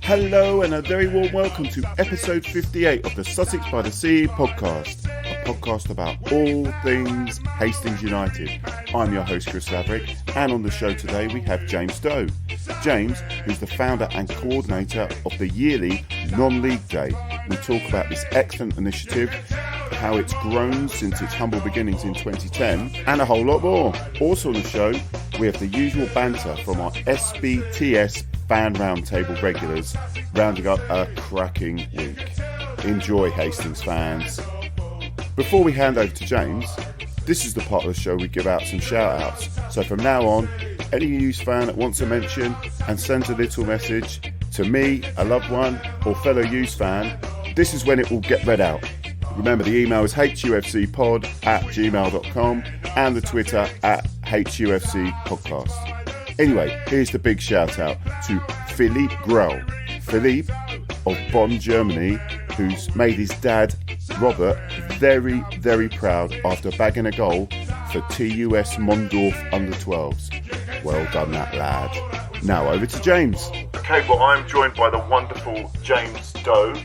Hello and a very warm welcome to episode 58 of the Sussex by the Sea podcast, a podcast about all things Hastings United. I'm your host Chris Laverick, and on the show today we have James Doe. James, who's the founder and coordinator of the yearly non-league day. We talk about this excellent initiative, how it's grown since its humble beginnings in 2010, and a whole lot more. Also on the show, we have the usual banter from our Sbts fan roundtable regulars, rounding up a cracking week. Enjoy, Hastings fans. Before we hand over to James, this is the part of the show we give out some shout-outs. So from now on, any Hughes fan that wants a mention and sends a little message to me, a loved one, or fellow Hughes fan, this is when it will get read out. Remember, the email is hufcpod@gmail.com and the Twitter @hufcpodcast. Anyway, here's the big shout out to PHILLIP GRAUEL. Philippe of Bonn, Germany, who's made his dad, Robert, very, very proud after bagging a goal for TUS Mondorf U12s. Well done, that lad. Now over to James. Okay, well, I'm joined by the wonderful James Doe.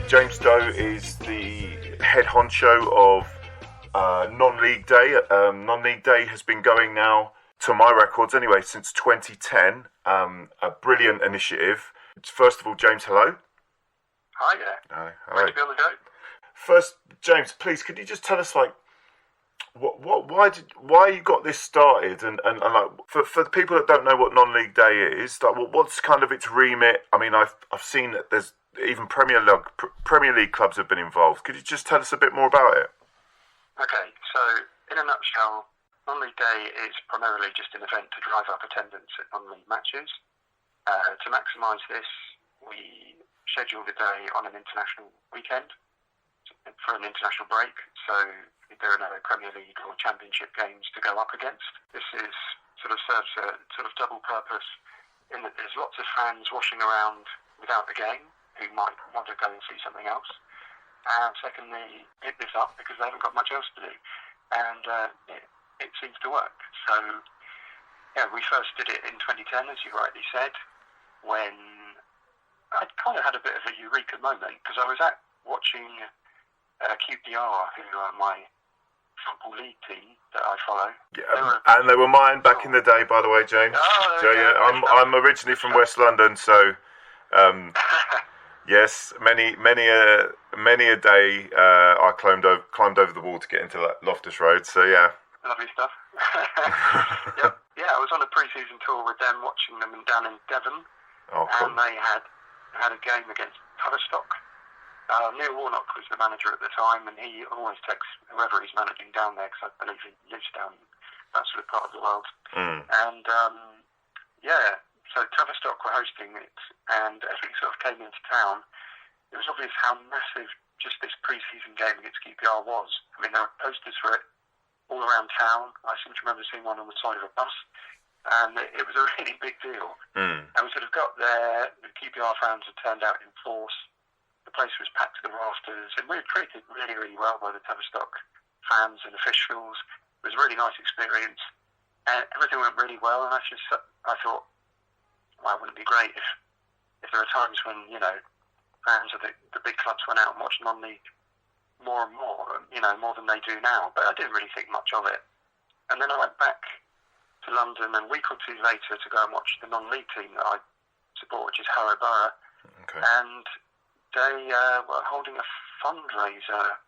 James Doe is the head honcho of non-league day. Non-league day has been going now, to my records anyway, since 2010. A brilliant initiative. First of all, James, hello. Hi there. Hi. Great to be on the show. First, James, please, could you just tell us, like, why you got this started, and like for the people that don't know what non-league day is, like, what's kind of its remit? I mean, I've seen that there's even Premier League clubs have been involved. Could you just tell us a bit more about it? Okay, so in a nutshell, non-league day is primarily just an event to drive up attendance at non-league matches. To maximise this, we schedule the day on an international weekend for an international break, so there are no Premier League or Championship games to go up against. This is serves a sort of double purpose in that there's lots of fans washing around without the game who might want to go and see something else. And secondly, it lives up because they haven't got much else to do. And it seems to work. So, yeah, we first did it in 2010, as you rightly said, when I kind of had a bit of a eureka moment because I was watching QPR, who are my football league team that I follow. Yeah, they were mine back in the day, by the way, James. Oh, so, yeah, I'm originally from West London, so yes, many a day I climbed over the wall to get into Loftus Road. So yeah, lovely stuff. yeah, I was on a pre-season tour with them, watching them down in Devon, and they had a game against Tavistock. Neil Warnock was the manager at the time, and he always takes whoever he's managing down there, because I believe he lives down that sort of part of the world. And so Tavistock were hosting it, and as we sort of came into town, it was obvious how massive just this pre-season game against QPR was. I mean, there were posters for it all around town. I seem to remember seeing one on the side of a bus, and it was a really big deal. And we sort of got there, the QPR fans had turned out in force, the place was packed to the rafters, and we were treated really, really well by the Tavistock fans and officials. It was a really nice experience, and everything went really well, and I thought, well, wouldn't it be great if there are times when, fans of the big clubs went out and watched non-league more and more, more than they do now. But I didn't really think much of it. And then I went back to London a week or two later to go and watch the non-league team that I support, which is Harrow Borough. Okay. And they were holding a fundraiser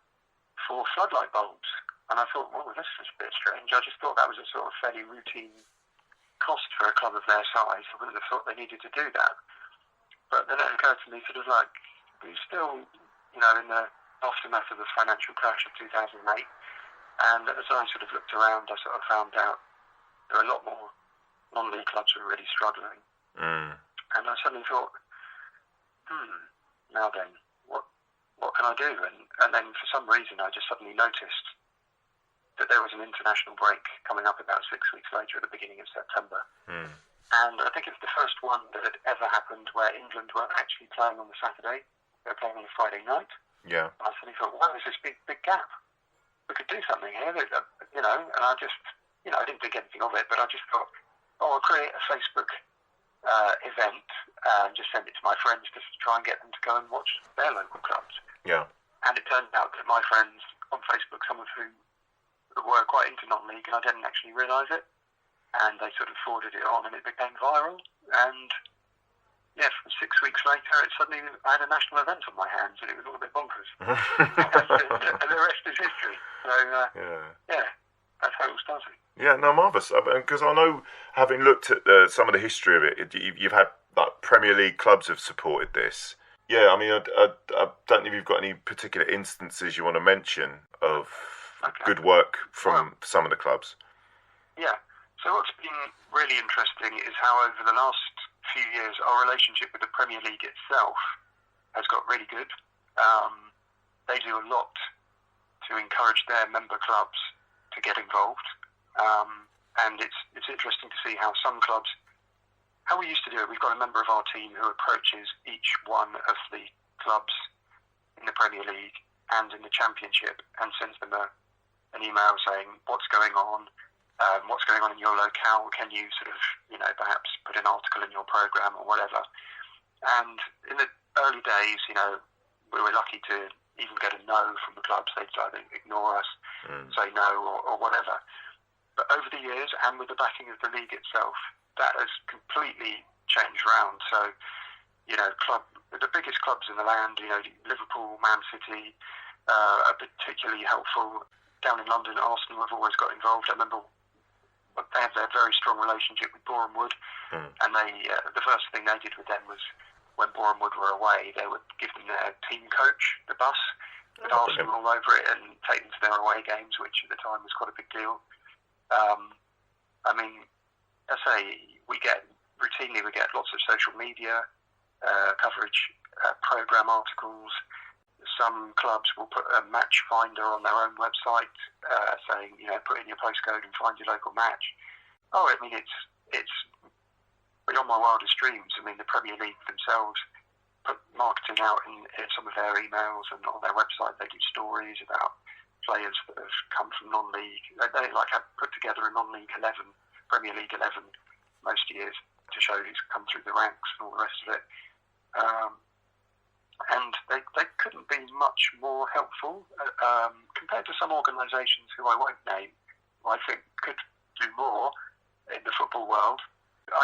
for floodlight bulbs. And I thought, well, this is a bit strange. I just thought that was a sort of fairly routine cost for a club of their size. I wouldn't have thought they needed to do that. But then it occurred to me sort of like, we still, in the aftermath of the financial crash of 2008, and as I sort of looked around, I sort of found out there are a lot more non-league clubs who are really struggling. And I suddenly thought, now then, what can I do? And then for some reason I just suddenly noticed that there was an international break coming up about 6 weeks later at the beginning of September. And I think it's the first one that had ever happened where England weren't actually playing on the Saturday. They were playing on a Friday night. Yeah. And I suddenly thought, wow, there's this big gap. We could do something here, and I just, I didn't think anything of it, but I just thought, I'll create a Facebook event and just send it to my friends just to try and get them to go and watch their local clubs. Yeah. And it turned out that my friends on Facebook, some of whom were quite into non-league, and I didn't actually realise it, and they sort of forwarded it on and it became viral. And yeah, 6 weeks later, I had a national event on my hands, and it was all a bit bonkers. and the rest is history. So yeah, that's how it all started. Yeah, no, marvellous. Because I know, having looked at some of the history of it, you've had like Premier League clubs have supported this. Yeah, I mean, I don't know if you've got any particular instances you want to mention of good work from some of the clubs. Yeah. So what's been really interesting is how over the last few years our relationship with the Premier League itself has got really good. They do a lot to encourage their member clubs to get involved. And it's interesting to see how some clubs, how we used to do it. We've got a member of our team who approaches each one of the clubs in the Premier League and in the Championship and sends them an email saying what's going on in your locale. Can you sort of, perhaps put an article in your programme or whatever. And in the early days, we were lucky to even get a no from the clubs. They'd either ignore us, say no or whatever. But over the years, and with the backing of the league itself, that has completely changed round. So, the biggest clubs in the land, Liverpool, Man City, are particularly helpful. Down in London, Arsenal have always got involved. I remember they have their very strong relationship with Boreham Wood, and the first thing they did with them was when Boreham Wood were away, they would give them their team coach, the bus, with Arsenal all over it, and take them to their away games, which at the time was quite a big deal. I mean, I say we get lots of social media coverage, programme articles. Some clubs will put a match finder on their own website, saying, put in your postcode and find your local match. Oh, I mean, it's beyond my wildest dreams. I mean, the Premier League themselves put marketing out in some of their emails, and on their website they do stories about players that have come from non-league. They have put together a non-league 11, Premier League 11 most years to show who's come through the ranks and all the rest of it. And they couldn't be much more helpful compared to some organisations who I won't name, who I think could do more in the football world.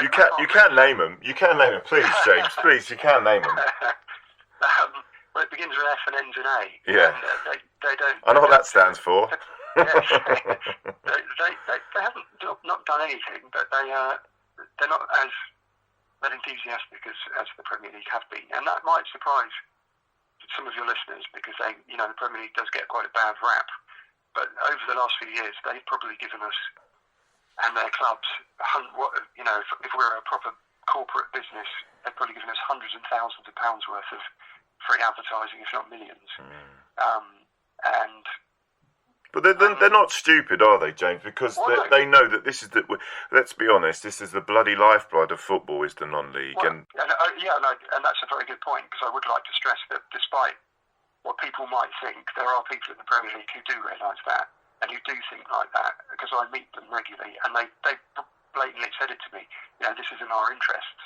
You can name them. You can name them, please, James. Please, you can name them. Well, it begins with F and ends in A. Yeah. And, they don't. I know what that stands for. Yes. They haven't not done anything, but they're not as enthusiastic as the Premier League have been, and that might surprise some of your listeners because the Premier League does get quite a bad rap. But over the last few years, they've probably given us and their clubs, if we're a proper corporate business, they've probably given us hundreds and thousands of pounds worth of free advertising, if not millions. But they're not stupid, are they, James? Because they know that this is let's be honest, this is the bloody lifeblood of football, is the non-league. And that's a very good point, because I would like to stress that despite what people might think, there are people in the Premier League who do realise that and who do think like that, because I meet them regularly and they blatantly said it to me. This is in our interests.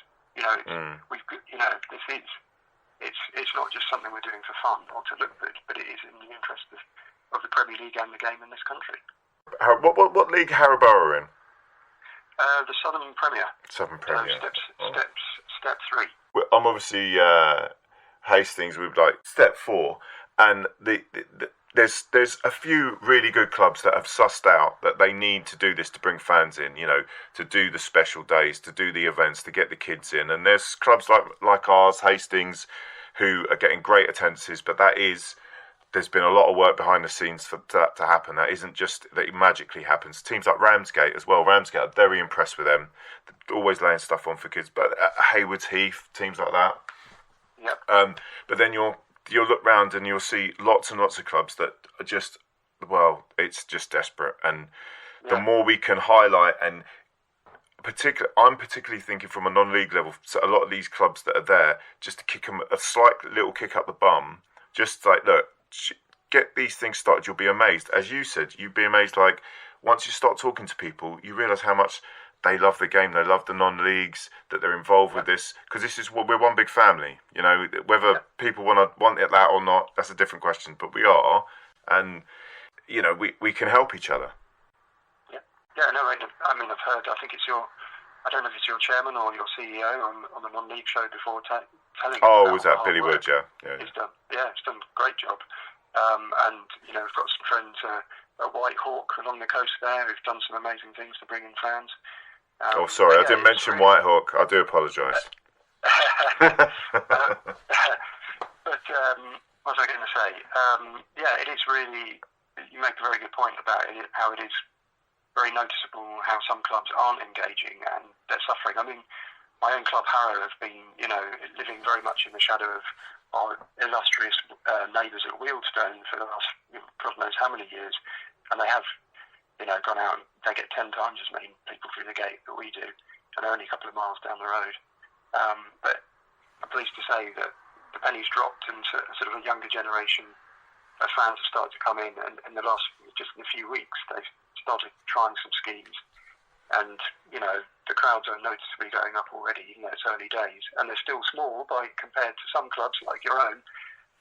It's not just something we're doing for fun or to look good, but it is in the interest of the Premier League and the game in this country. What league Harrow in? The Southern Premier. Southern Premier. So step 3. Well, I'm obviously Hastings with step 4, and there's a few really good clubs that have sussed out that they need to do this to bring fans in, to do the special days, to do the events, to get the kids in. And there's clubs like ours, Hastings, who are getting great attendances, but there's been a lot of work behind the scenes for that to happen. That isn't just that it magically happens. Teams like Ramsgate as well. Ramsgate, I'm very impressed with them. They're always laying stuff on for kids. But Haywards Heath, teams like that. Yep. But then you'll look round and you'll see lots and lots of clubs that are just, it's just desperate. And the more we can highlight, and I'm particularly thinking from a non-league level, so a lot of these clubs that are there, just to kick them a slight little kick up the bum, just look, get these things started, you'll be amazed. As you said, you'd be amazed, once you start talking to people, you realise how much they love the game. They love the non-leagues, that they're involved with this, because this is what we're one big family. You know, whether people want it that or not, that's a different question. But we are, and you know, we can help each other. Yeah, no, I mean, I've heard. I think it's I don't know if it's your chairman or your CEO on the non-league show before telling. Oh, was that Billy Wood? Yeah. He's done a great job. And you know, we've got some friends at White Hawk along the coast there who've done some amazing things to bring in fans. Sorry, I didn't mention really... White Hawk. I do apologise. But what was I going to say? It is really. You make a very good point about it, how it is very noticeable how some clubs aren't engaging and they're suffering. I mean, my own club, Harrow, have been, you know, living very much in the shadow of our illustrious neighbours at Wealdstone for the last, God knows how many years, and they have, you know, gone out and they get 10 times as many people through the gate that we do, and they're only a couple of miles down the road. But I'm pleased to say that the penny's dropped and sort of a younger generation of fans have started to come in, and in the last, just in a few weeks, they've started trying some schemes, and you know, the crowds are noticeably going up already, even though it's early days, and they're still small compared to some clubs like your own,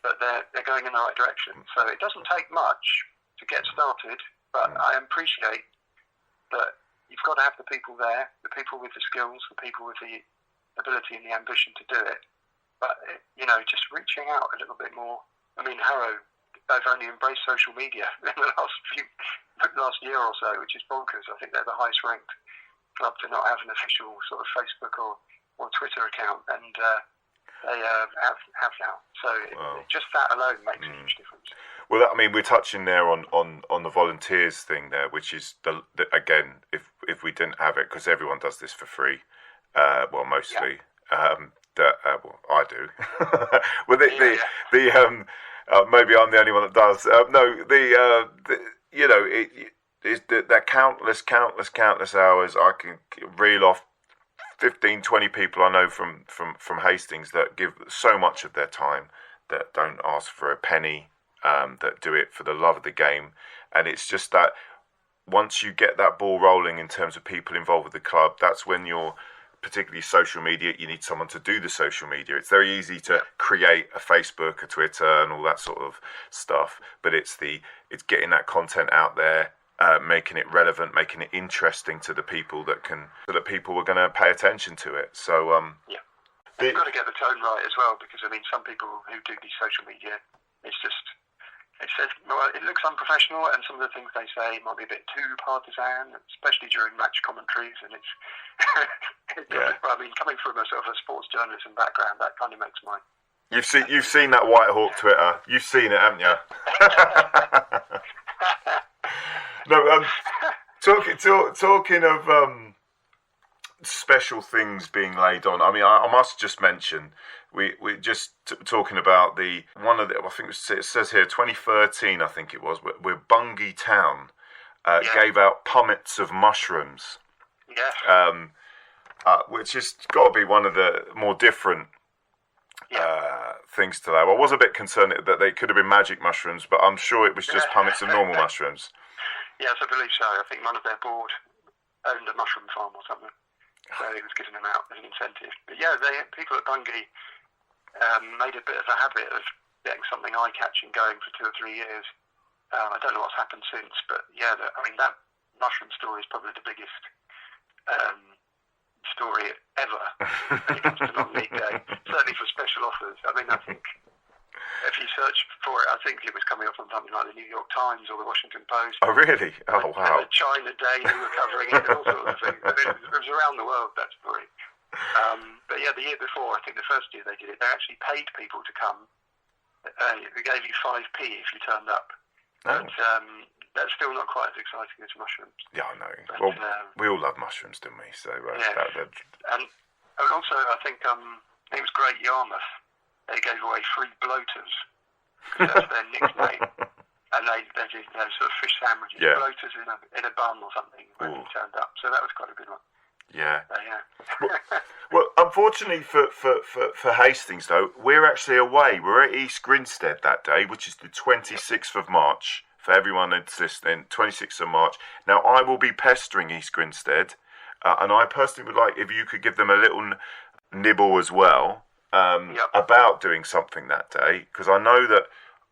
but they're going in the right direction. So it doesn't take much to get started, but I appreciate that you've got to have the people there, the people with the skills, the people with the ability and the ambition to do it. But you know, just reaching out a little bit more. I mean, Harrow, they've only embraced social media in the last year or so, which is bonkers. I think they're the highest ranked club to not have an official sort of Facebook or Twitter account, and they have now. So just that alone makes a huge difference. Well, I mean, we're touching there on the volunteers thing there, which is the again, if we didn't have it, because everyone does this for free, well, mostly. Yeah. Well, I do. Well, maybe I'm the only one that does. You know, that countless hours. I can reel off 15, 20 people I know from Hastings that give so much of their time, that don't ask for a penny, that do it for the love of the game. And it's just that once you get that ball rolling in terms of people involved with the club, that's when you're, particularly social media, you need someone to do the social media. It's very easy to create a Facebook, a Twitter, and all that sort of stuff, but it's getting that content out there, making it relevant, making it interesting to the people so that people are going to pay attention to it. So you've got to get the tone right as well, because I mean, some people who do these social media, it looks unprofessional, and some of the things they say might be a bit too partisan, especially during match commentaries. And it's, I mean, coming from a sort of a sports journalism background, that kind of makes my. You've seen that White Hawk Twitter. You've seen it, haven't you? No, talking of special things being laid on. I mean, I must just mention. We just talking about I think it says here 2013, I think it was, where Bungay Town gave out punnets of mushrooms. Yeah. Which has got to be one of the more different things to that. I was a bit concerned that they could have been magic mushrooms, but I'm sure it was just punnets of normal mushrooms. Yes, I believe so. I think one of their board owned a mushroom farm or something, so he was giving them out as an incentive. But yeah, people at Bungay made a bit of a habit of getting something eye-catching going for 2 or 3 years. I don't know what's happened since, but yeah, I mean, that mushroom story is probably the biggest story ever when it comes to non-league day, certainly for special offers. I mean, I think if you search for it, I think it was coming up on something like the New York Times or the Washington Post. Oh, really? Oh, wow. China Day, who were covering it, and all sorts of things. I mean, it was around the world, that story. But yeah, the year before, I think the first year they did it, they actually paid people to come. They gave you 5p if you turned up. But that's still not quite as exciting as mushrooms. Yeah, I know. But, well, we all love mushrooms, didn't we? So and also, I think it was Great Yarmouth. They gave away free bloaters, because that's their nickname. And they did sort of fish sandwiches, bloaters in a bun or something when you turned up. So that was quite a good one. Yeah. Well, unfortunately for Hastings, though, we're actually away. We're at East Grinstead that day, which is the 26th of March. For everyone that's listening, 26th of March. Now, I will be pestering East Grinstead and I personally would like if you could give them a little nibble as well about doing something that day, because I know that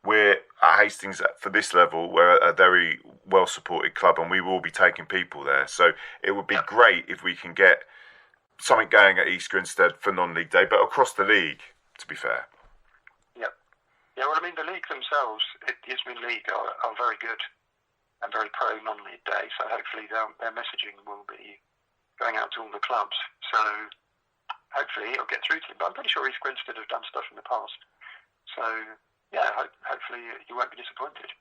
we're at Hastings for this level. We're a very well supported club, and we will be taking people there. So it would be great if we can get something going at East Grinstead for non-league day, but across the league, to be fair. Yeah, well, I mean, the league themselves, the Isthmian League, are very good and very pro non-league day, so hopefully their messaging will be going out to all the clubs. So hopefully it'll get through to them. But I'm pretty sure East Grinstead have done stuff in the past. So, yeah, hopefully you won't be disappointed.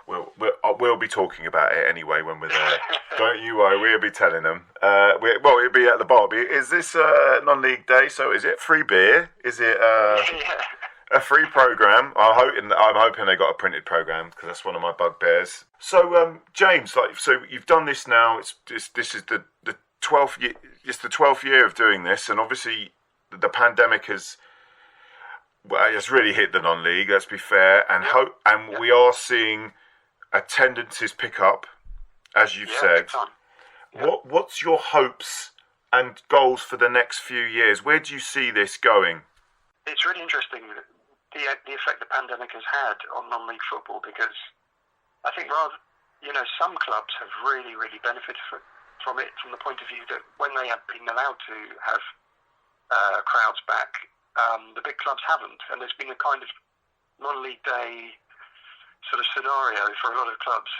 Well, we'll be talking about it anyway when we're there. Don't you worry, we'll be telling them. It'll be at the bar. Is this non-league day? So is it free beer? Is it a free program? I'm hoping they got a printed program, because that's one of my bugbears. So, James, so you've done this now. This is the 12th year. It's the 12th year of doing this, and obviously the pandemic has really hit the non-league. Let's be fair, and we are seeing attendances pick up, as you've said. What's your hopes and goals for the next few years? Where do you see this going? It's really interesting the effect the pandemic has had on non-league football, because I think some clubs have really, really benefited from it, from the point of view that when they have been allowed to have crowds back, the big clubs haven't, and there's been a kind of non-league day sort of scenario for a lot of clubs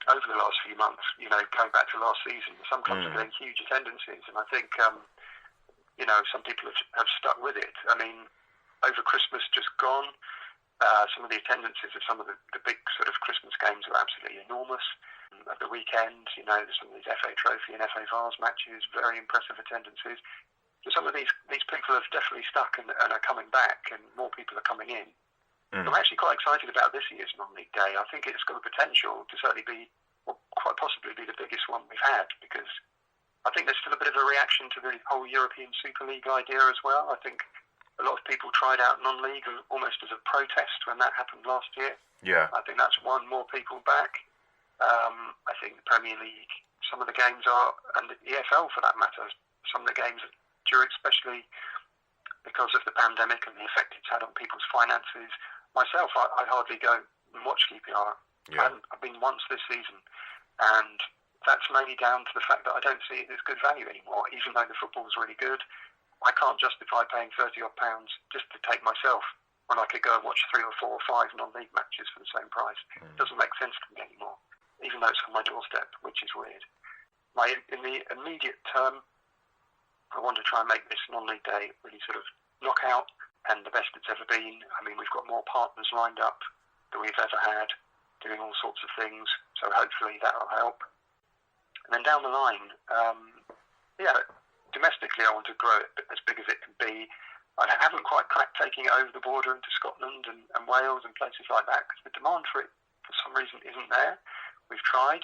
over the last few months, going back to last season. Some clubs are getting huge attendances, and I think some people have stuck with it. I mean, over Christmas just gone, some of the attendances of some of the big sort of Christmas games are absolutely enormous. At the weekend, some of these FA Trophy and FA Vase matches, very impressive attendances. So some of these people have definitely stuck and are coming back, and more people are coming in. I'm actually quite excited about this year's non-league day. I think it's got the potential to certainly be, or quite possibly be, the biggest one we've had, because I think there's still a bit of a reaction to the whole European Super League idea as well. I think a lot of people tried out non-league almost as a protest when that happened last year. Yeah. I think that's won more people back. I think the Premier League, some of the games are, and the EFL for that matter, some of the games, especially because of the pandemic and the effect it's had on people's finances. Myself, I hardly go and watch QPR. Yeah. I've been once this season, and that's mainly down to the fact that I don't see it as good value anymore, even though the football's really good. I can't justify paying £30-odd just to take myself, when I could go and watch 3 or 4 or 5 non-league matches for the same price. It doesn't make sense to me anymore, even though it's on my doorstep, which is weird. In the immediate term, I want to try and make this non-league day really sort of knockout and the best it's ever been. I mean, we've got more partners lined up than we've ever had, doing all sorts of things, so hopefully that'll help. And then down the line, domestically I want to grow it as big as it can be. I haven't quite cracked taking it over the border into Scotland and Wales and places like that, because the demand for it for some reason isn't there. We've tried,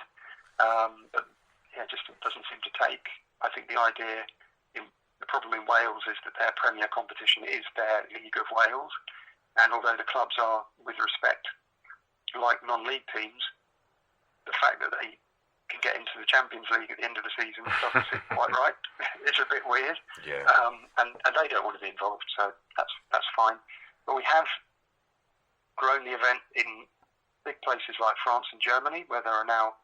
but it just doesn't seem to take. I think the problem in Wales is that their premier competition is their League of Wales, and although the clubs are, with respect, like non-league teams, the fact that they can get into the Champions League at the end of the season doesn't seem quite right. It's a bit weird, and they don't want to be involved, so that's fine. But we have grown the event in big places like France and Germany, where there are now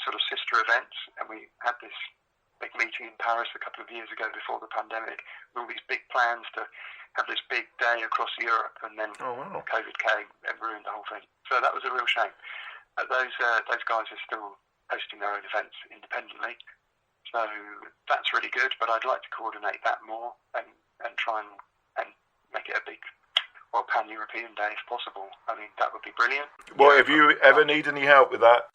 sort of sister events, and we had this big meeting in Paris a couple of years ago before the pandemic, with all these big plans to have this big day across Europe, and then COVID came and ruined the whole thing. So that was a real shame. Those guys are still hosting their own events independently, so that's really good. But I'd like to coordinate that more and try and make it a big, pan-European day if possible. I mean, that would be brilliant. Well, if you ever need any help with that,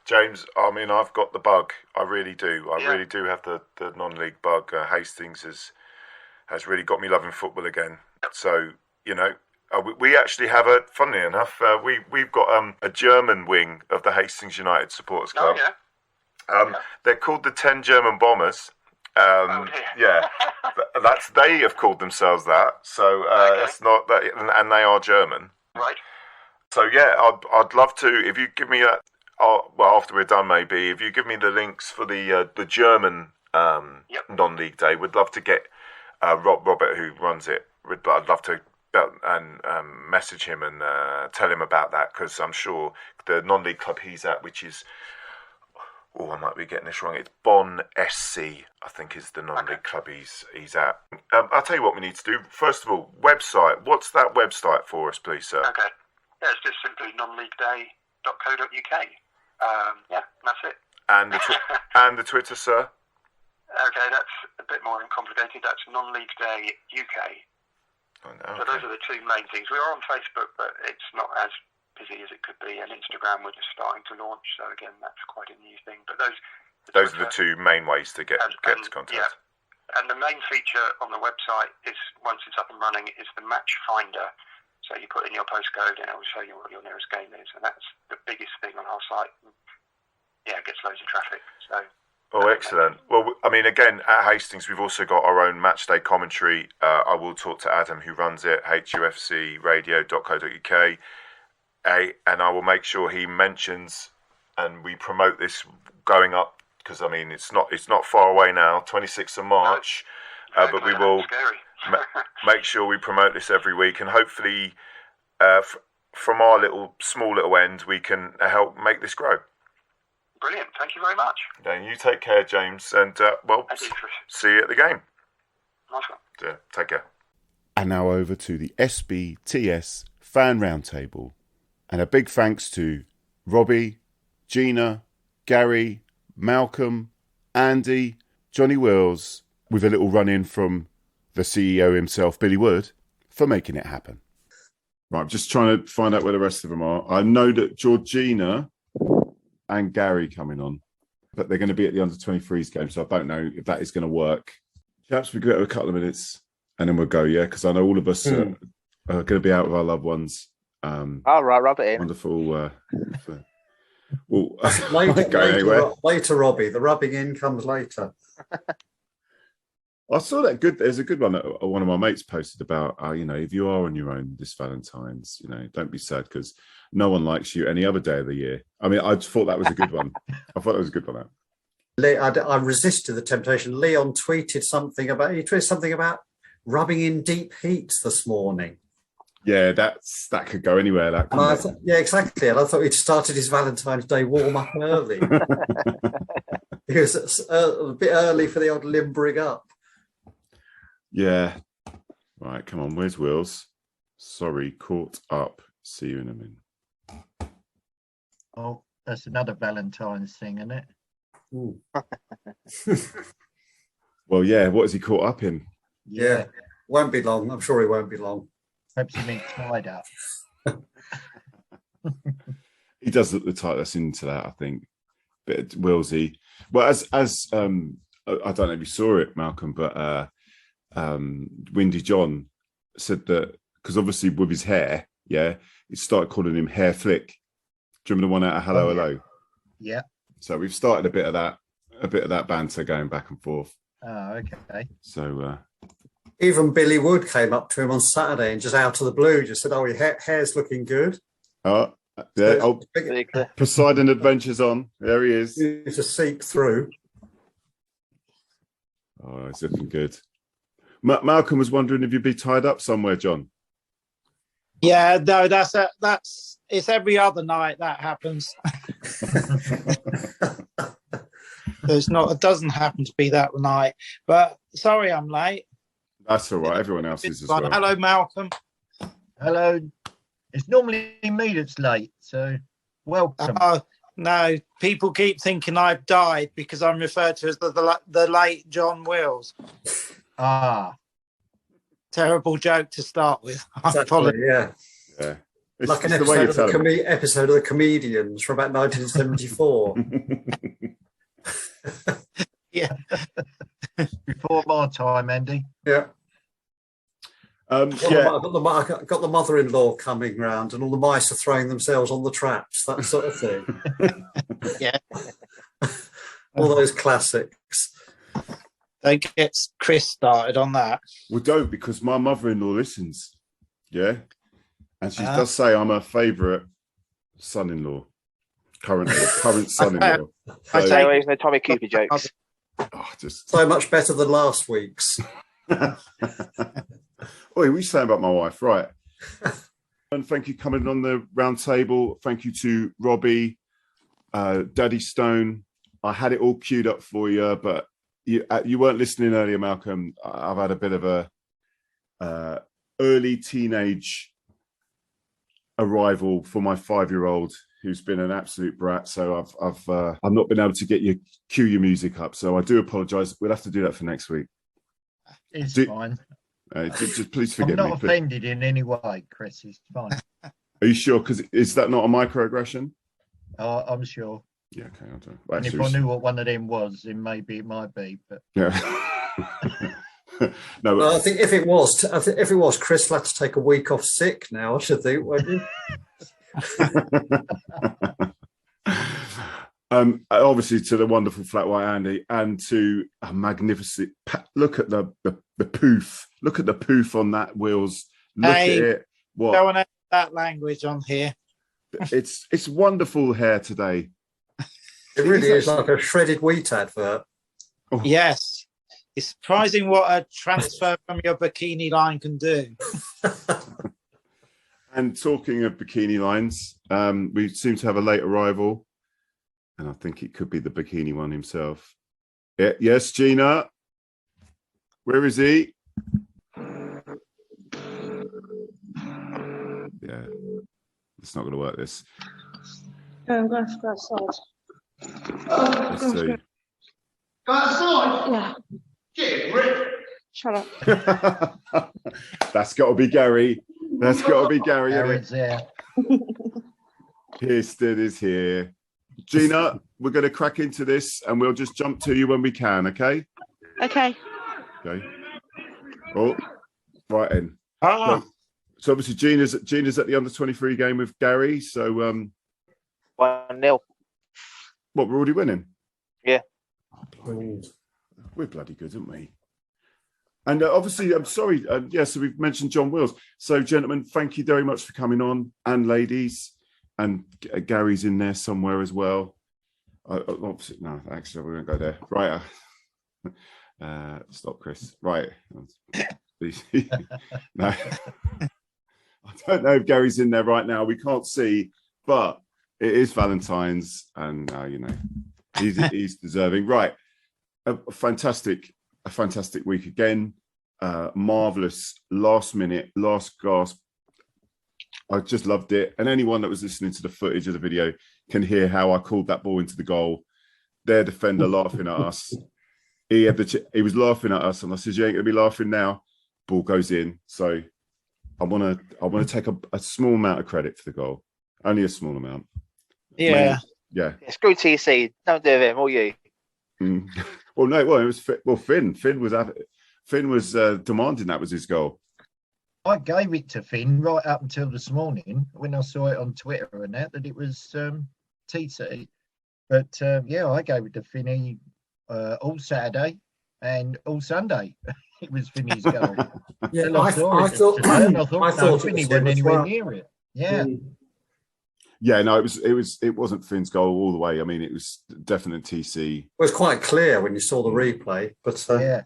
James, I mean, I've got the bug. I really do. I really do have the non-league bug. Hastings has really got me loving football again. So, we actually have funnily enough, we've got a German wing of the Hastings United Supporters Club. They're called the 10 German Bombers. They have called themselves that. So it's not that, and they are German. Right. So I'd love to, if you give me after we're done, maybe if you give me the links for the German non-league day, we'd love to get Robert, who runs it. I'd love to message him and tell him about that, because I'm sure the non-league club he's at, which is, I might be getting this wrong, it's Bonn SC, I think is the non-league club he's at. I'll tell you what we need to do. First of all, website. What's that website for us, please, sir? Okay. Yeah, it's just simply nonleagueday.co.uk. That's it. And the Twitter, sir? Okay, that's a bit more complicated. That's non-league day UK. So those are the two main things. We are on Facebook, but it's not as busy as it could be. And Instagram, we're just starting to launch. So again, that's quite a new thing. But those are the two main ways to get to contact. Yeah. And the main feature on the website is, once it's up and running, is the match finder. So you put in your postcode and it will show you what your nearest game is. And that's the biggest thing on our site. Yeah, it gets loads of traffic. So. Oh, excellent. Well, I mean, again, at Hastings, we've also got our own match day commentary. I will talk to Adam, who runs it, hufcradio.co.uk, and I will make sure he mentions and we promote this going up, because, I mean, it's not far away now, 26th of March, but we will make sure we promote this every week, and hopefully from our small little end, we can help make this grow. Brilliant. Thank you very much. Then you take care, James, and see you at the game. Nice one. Yeah, take care. And now over to the Sbts Fan Roundtable. And a big thanks to Robbie, Gina, Gary, Malcolm, Andy, Johnny Wills, with a little run-in from the CEO himself, Billy Wood, for making it happen. Right, I'm just trying to find out where the rest of them are. I know that Georgina and Gary coming on, but they're going to be at the under-23s game, so I don't know if that is going to work. Perhaps we give it a couple of minutes and then we'll go, because I know all of us are going to be out with our loved ones. All right, rub it in. Wonderful. Later, Robbie. The rubbing in comes later. I saw that there's a good one that one of my mates posted about, if you are on your own this Valentine's, don't be sad, because no one likes you any other day of the year. I mean, I thought that was a good one. I thought that was a good one. I resisted the temptation. Leon tweeted something about rubbing in deep heat this morning. Yeah, that could go anywhere. Exactly. And I thought he'd started his Valentine's Day warm up early. He was a bit early for the odd limbering up. Yeah. Right, come on. Where's Wills? Sorry, caught up. See you in a minute. Oh, that's another Valentine's thing, isn't it? Well, yeah. What has he caught up in? Yeah. Won't be long. I'm sure he won't be long. Perhaps he means tied up. He does look the type that's into that, I think. Bit Willsy. Well, as I don't know if you saw it, Malcolm, but Windy John said that, because obviously with his hair, he started calling him Hair Flick. Do you remember the one out of Hello Hello? Yeah. So we've started a bit of that banter going back and forth. Oh, okay. So even Billy Wood came up to him on Saturday and just out of the blue just said, "Oh, your hair's looking good." Oh, yeah. Oh, Poseidon Adventures on. There he is. To seep through. Oh, it's looking good. Malcolm was wondering if you'd be tied up somewhere, John. Yeah, no, it's every other night that happens. It doesn't happen to be that night. But sorry, I'm late. That's all right. Everyone else is as well. Hello, Malcolm. Hello. It's normally me that's late, so welcome. No, people keep thinking I've died because I'm referred to as the late John Wills. Terrible joke to start with. Exactly, yeah. It's like an episode of the Comedians from about 1974. Yeah. Before my time, Andy. Yeah. I've got the mother-in-law coming round and all the mice are throwing themselves on the traps, that sort of thing. Yeah. All those classics. Don't get Chris started on that. Well, don't, because my mother-in-law listens. Yeah. And she does say I'm her favourite son-in-law. current son-in-law. Stay away from the Tommy Cooper jokes. Just so much better than last week's. Oi, what are you saying about my wife? Right. And thank you for coming on the round table. Thank you to Robbie, Daddy Stone. I had it all queued up for you, but you weren't listening earlier, Malcolm. I've had a bit of a early teenage arrival for my 5-year-old, who's been an absolute brat. So I've not been able to get you cue your music up. So I do apologise. We'll have to do that for next week. It's fine. Just please forgive me. I'm not offended in any way, Chris. It's fine. Are you sure? Because is that not a microaggression? I'm sure. Yeah, okay, I'll do it. And if I knew what one of them was, then maybe it might be. But yeah. No, well, I think if it was, Chris will have to take a week off sick now, I should think, won't you? Obviously to the wonderful Flat White Andy and to a magnificent look at the poof. Look at the poof on that wheels. Look at it. What? Don't have that language on here. It's wonderful hair today. It really is like a shredded wheat advert. Oh. Yes. It's surprising what a transfer from your bikini line can do. And talking of bikini lines, we seem to have a late arrival. And I think it could be the bikini one himself. Yeah, yes, Gina. Where is he? Yeah, it's not going to work, this. No, I'm going to go outside. Let's see. Go outside? Yeah. Get Rick. Shut up. That's got to be Gary. That's got to be Gary. Gary's there. Kirsten is here. Gina, we're going to crack into this and we'll just jump to you when we can, okay? Okay. Okay. Oh, right in. So obviously Gina's at the under-23 game with Gary. So 1-0. What, we're already winning? Yeah. We're bloody good, aren't we? And obviously, I'm sorry. So we've mentioned John Wills. So, gentlemen, thank you very much for coming on, and ladies, and Gary's in there somewhere as well. Obviously, no, actually, we won't go there. Right. Stop, Chris. Right. No. I don't know if Gary's in there right now. We can't see, but it is Valentine's, and he's deserving. Right. A fantastic week again. Marvelous last minute, last gasp. I just loved it. And anyone that was listening to the footage of the video can hear how I called that ball into the goal. Their defender laughing at us. He was laughing at us, and I said, "You ain't gonna be laughing now." Ball goes in. So I want to take a small amount of credit for the goal. Only a small amount. Yeah. Yeah. Screw TC. Don't do him, all you. Mm. Well, no. Well, it was Finn. Finn was demanding that was his goal. I gave it to Finn right up until this morning when I saw it on Twitter and that it was TC. But I gave it to Finny all Saturday and all Sunday. It was Finny's goal. Yeah, I thought Finny wasn't anywhere near it. Yeah. Yeah, no, it wasn't Finn's goal all the way. I mean, it was definite TC. It was quite clear when you saw the replay, but yeah.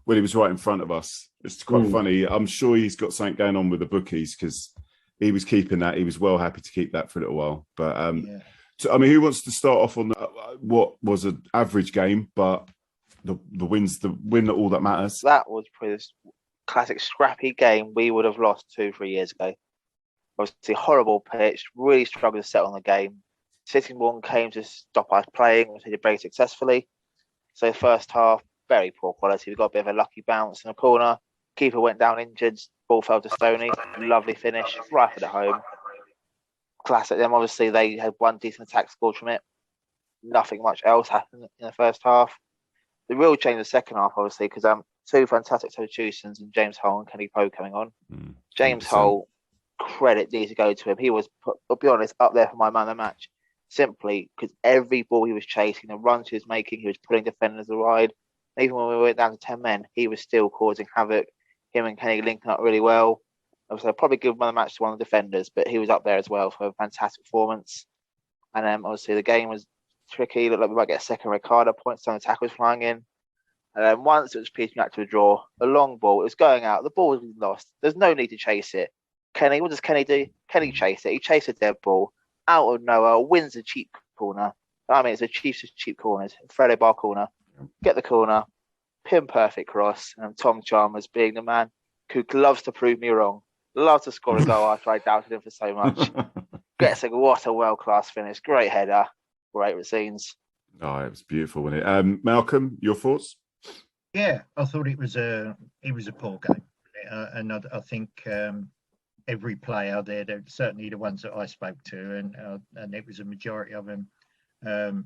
Well, he was right in front of us. It's quite funny. I'm sure he's got something going on with the bookies because he was keeping that. He was well happy to keep that for a little while. But so, I mean, who wants to start off on what was an average game, but the win all that matters? That was probably this classic scrappy game we would have lost 2-3 years ago. Obviously, horrible pitch, really struggled to settle on the game. Sittingbourne came to stop us playing, which they did very successfully. So first half, very poor quality. We got a bit of a lucky bounce in a corner. Keeper went down injured. Ball fell to Stoney. Lovely finish, right at the home. Classic them. Obviously, they had one decent attack scored from it. Nothing much else happened in the first half. The real change in the second half, obviously, because two fantastic substitutions and James Hull and Kenny Poe coming on. James Hull, credit needs to go to him. He was, I'll be honest, up there for my man of the match. Simply because every ball he was chasing, the runs he was making, he was putting defenders wide. Even when we went down to 10 men, he was still causing havoc. Him and Kenny linking up really well. Obviously, I'll probably give man of the match to one of the defenders, but he was up there as well for a fantastic performance. And then obviously the game was tricky. Looked like we might get a second red card at points. Some of the tackles flying in. And then once it was piecing back to a draw, a long ball, it was going out. The ball was lost. There's no need to chase it. Kenny, what does Kenny do? Kenny chase it. He chases a dead ball out of nowhere, wins a cheap corner. I mean, it's a cheap corner. Fredo bar corner. Get the corner. Pin perfect cross. And Tom Chalmers, being the man who loves to prove me wrong, loves to score a goal after I doubted him for so much. Gets a what a world-class finish. Great header. Great scenes. Oh, it was beautiful, wasn't it? Malcolm, your thoughts? Yeah, I thought it was a poor game, and I think every player there, certainly the ones that I spoke to, and it was a majority of them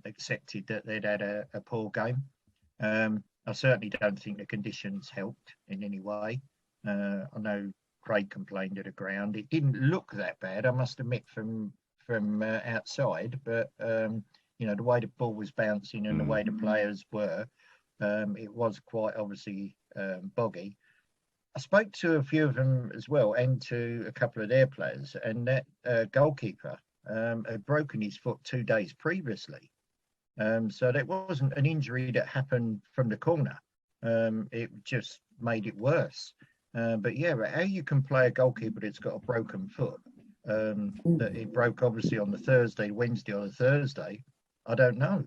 accepted that they'd had a poor game. I certainly don't think the conditions helped in any way. I know Craig complained of the ground. It didn't look that bad, I must admit, from outside, but the way the ball was bouncing and the way the players were. It was quite obviously boggy. I spoke to a few of them as well, and to a couple of their players, and that goalkeeper had broken his foot 2 days previously. So that wasn't an injury that happened from the corner. It just made it worse. But yeah, how you can play a goalkeeper that's got a broken foot, that it broke obviously on the Wednesday or the Thursday, I don't know.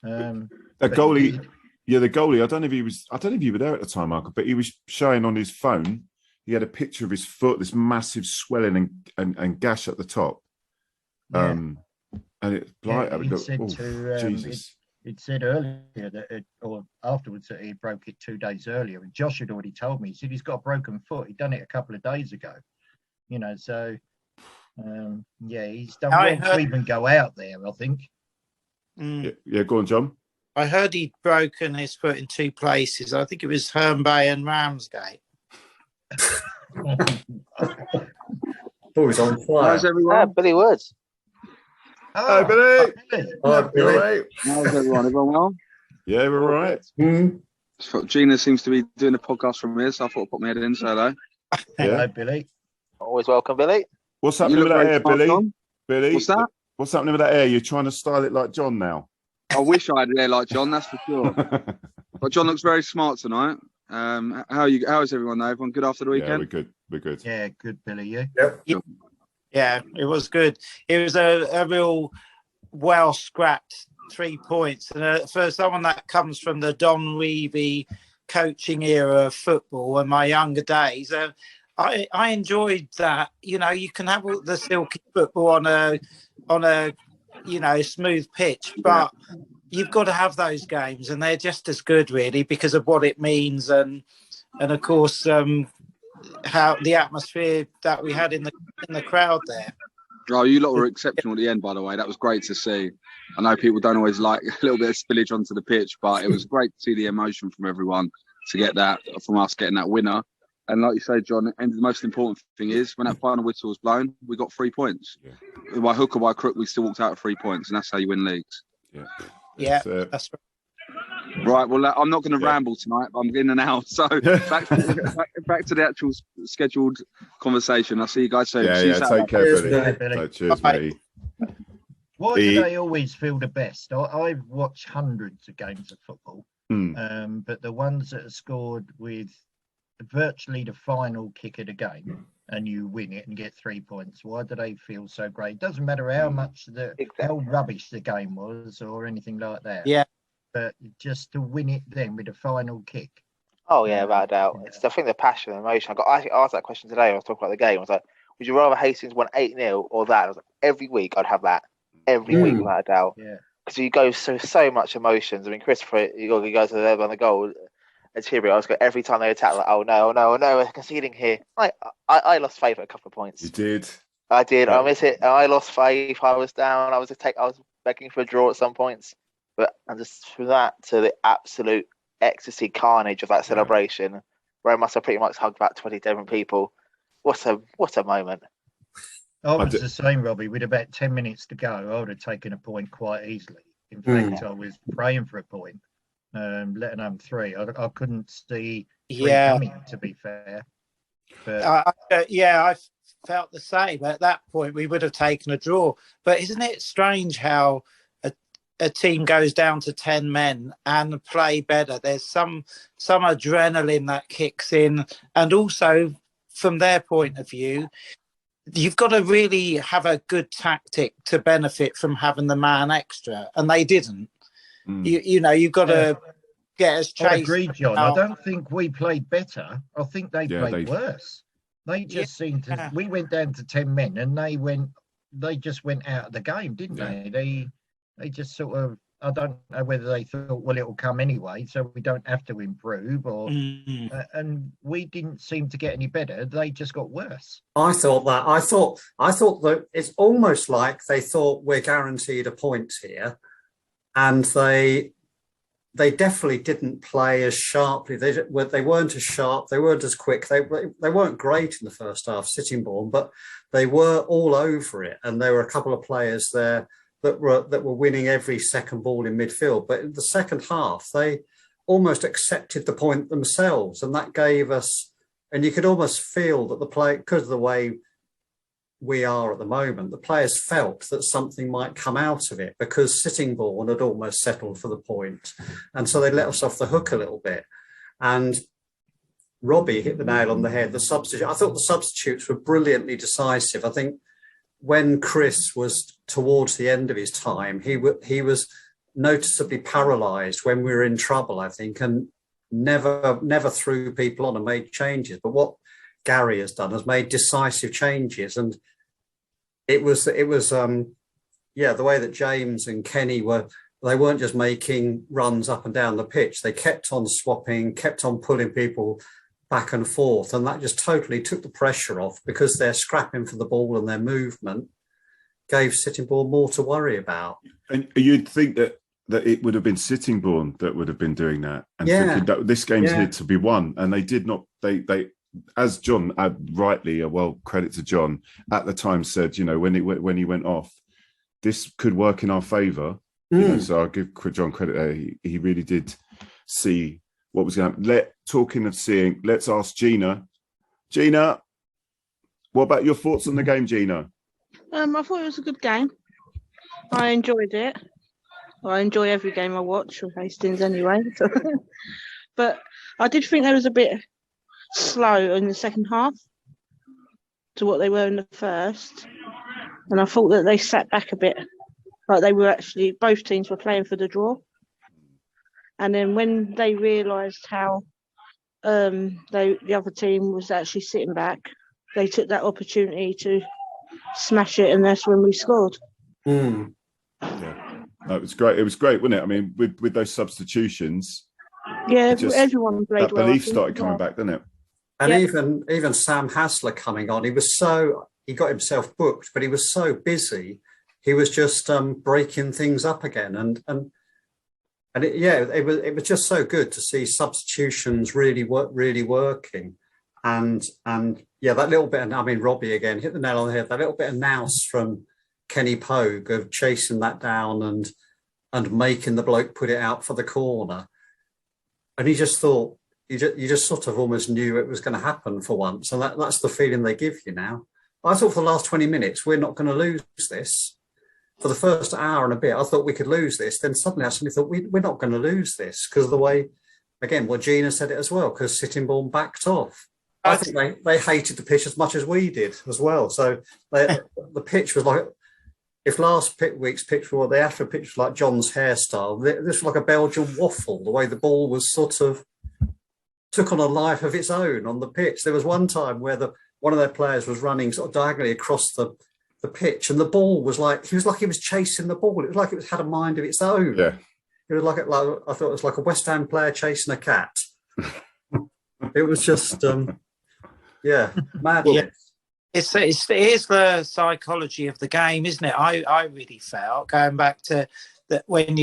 The goalie... Yeah, the goalie. I don't know if you were there at the time, Michael, but he was showing on his phone. He had a picture of his foot, this massive swelling and gash at the top. Yeah. And it's like, Jesus. It said earlier that, or afterwards, that he broke it 2 days earlier. And Josh had already told me. He said he's got a broken foot. He'd done it a couple of days ago. So he's done well to even go out there, I think. Yeah, go on, John. I heard he'd broken his foot in 2 places. I think it was Herne Bay and Ramsgate. Boys on fire. How's everyone? Billy Woods. Hi, Billy. Hi, Billy. Right. How's everyone? Everyone well? Yeah, we're all right. Gina seems to be doing a podcast from here, so I thought I'd put my head in. So hello. Hello, Billy. Always welcome, Billy. What's happening with that hair, Billy? John. Billy, what's that? What's happening with that hair? You're trying to style it like John now. I wish I had hair like John, that's for sure. But John looks very smart tonight. How is everyone though? Everyone good after the weekend? Yeah, we're good. We're good. Yeah, good, Billy. You? Yep. Yeah, it was good. It was a real well scrapped 3 points, and for someone that comes from the Don Revie coaching era of football and my younger days, I enjoyed that. You can have all the silky football on a smooth pitch, but you've got to have those games, and they're just as good, really, because of what it means, and of course how the atmosphere that we had in the crowd there. Oh, you lot were exceptional at the end, by the way. That was great to see. I know people don't always like a little bit of spillage onto the pitch, but it was great to see the emotion from everyone to get that, from us getting that winner. And like you say, John, and the most important thing is when that final whistle was blown, we got 3 points. Yeah. By hook or by crook, we still walked out with 3 points, and that's how you win leagues. Yeah, that's right. Right, well, I'm not going to ramble tonight, but I'm in and out. So back to the actual scheduled conversation. I'll see you guys soon. Take care, Billy. Cheers, mate. Why do they always feel the best? I've watched hundreds of games of football, but the ones that are scored with virtually the final kick of the game and you win it and get 3 points, why do they feel so great? It doesn't matter how much how rubbish the game was or anything like that. Yeah. But just to win it then with a final kick. Oh yeah, without a doubt. Yeah. It's I think the passion and emotion. I actually asked that question today when I was talking about the game. I was like, would you rather Hastings won 8-0 or that? I was like, every week I'd have that. Every week, without a doubt. Yeah. Because you go so much emotions. I mean, Christopher, you go to the level on the goal. It's here. I was going every time they attack, like, oh no, we're conceding here. I lost faith at a couple of points. You did. I did. Yeah. I miss it. I lost faith. I was down. I was begging for a draw at some points. But and just from that to the absolute ecstasy carnage of that celebration, where I must have pretty much hugged about 20 different people. What a moment. I was the same, Robbie. With about 10 minutes to go, I would have taken a point quite easily. In fact, I was praying for a point, letting them 3. I couldn't see 3 coming, to be fair. But I felt the same. At that point, we would have taken a draw. But isn't it strange how a team goes down to 10 men and play better? There's some adrenaline that kicks in. And also, from their point of view, you've got to really have a good tactic to benefit from having the man extra. And they didn't. You know, you've got to get us chased. I agree, John. I don't think we played better. I think they played worse. They just seemed to... We went down to 10 men and they just went out of the game, didn't they? They just sort of, I don't know whether they thought, well, it'll come anyway, so we don't have to improve, or and we didn't seem to get any better. They just got worse. I thought that it's almost like they thought we're guaranteed a point here, and they definitely didn't play as sharply. They weren't as sharp. They weren't as quick. They weren't great in the first half, Sittingbourne, but they were all over it, and there were a couple of players there that were winning every second ball in midfield. But in the second half, they almost accepted the point themselves, and that gave us, and you could almost feel that the play, because of the way we are at the moment, the players felt that something might come out of it, because Sittingbourne had almost settled for the point. And so they let us off the hook a little bit. And Robbie hit the nail on the head. I thought the substitutes were brilliantly decisive. I think when Chris was towards the end of his time, he was noticeably paralysed when we were in trouble, I think, and never threw people on and made changes. But what Gary has done has made decisive changes, and it was the way that James and Kenny they weren't just making runs up and down the pitch. They kept on swapping, kept on pulling people back and forth, and that just totally took the pressure off, because their scrapping for the ball and their movement gave Sittingbourne more to worry about. And you'd think that it would have been Sittingbourne that would have been doing that, and thinking that this game's here to be won, and they did not. They as John rightly, well, credit to John at the time, said, you know, when he went off, this could work in our favour. You know, so I'll give John credit there. He really did see what was going to happen. Talking of seeing, let's ask Gina. Gina, what about your thoughts on the game, Gina? I thought it was a good game. I enjoyed it. I enjoy every game I watch with Hastings anyway. But I did think they was a bit slow in the second half to what they were in the first. And I thought that they sat back a bit. Like they were actually, both teams were playing for the draw. And then when they realised how the other team was actually sitting back, they took that opportunity to smash it, and that's when we scored. Yeah, no, it was great. It was great, wasn't it? I mean, with those substitutions, everyone played that well. Belief started coming back, didn't it? And even Sam Hassler coming on, he got himself booked, but he was so busy, he was just breaking things up again, and it was just so good to see substitutions really working, and that little bit. I mean, Robbie again hit the nail on the head. That little bit of nous from Kenny Pogue of chasing that down and making the bloke put it out for the corner, and he just thought you just sort of almost knew it was going to happen for once, and that's the feeling they give you now. I thought for the last 20 minutes we're not going to lose this. For the first hour and a bit, I thought we could lose this. Then suddenly I thought we're not going to lose this, because of the way, again, well, Gina said it as well, because Sittingbourne backed off. I think they hated the pitch as much as we did as well. So the pitch was like, if last week's pitch was, the after pitch was like John's hairstyle, this was like a Belgian waffle, the way the ball was sort of took on a life of its own on the pitch. There was one time where one of their players was running sort of diagonally across the pitch, and the ball was like he was chasing the ball. It was like it had a mind of its own. Yeah, it was like I thought it was like a West Ham player chasing a cat. It was just madness. It is the psychology of the game, isn't it? I really felt, going back to that, when